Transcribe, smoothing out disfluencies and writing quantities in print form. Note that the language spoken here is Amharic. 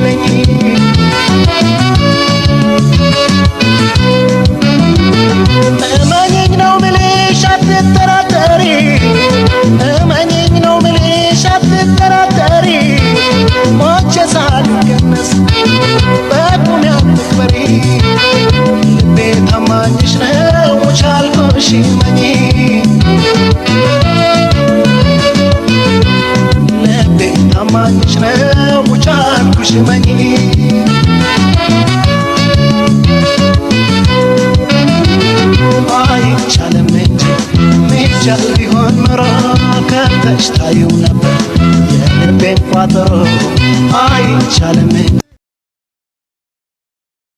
ነኝ እመኚኝ ነው ምልሽ አትጠራጠሪ እመኚኝ ነው ምልሽ አትጠራጠሪ ሞቼ ሳልገነስ በቁሜ አትክበሪ ልቤ ታማኝሽ ነው ሙች አልኩሽ እመኚ ልቤ ታማኝሽ ነው ሙች አልኩሽ እመኚ አይቻልም እንጂ ሚቻል ቢሆን ኖሮ ከተሽ ታየው ነበር የልቤን ቋጠሮ አይቻልም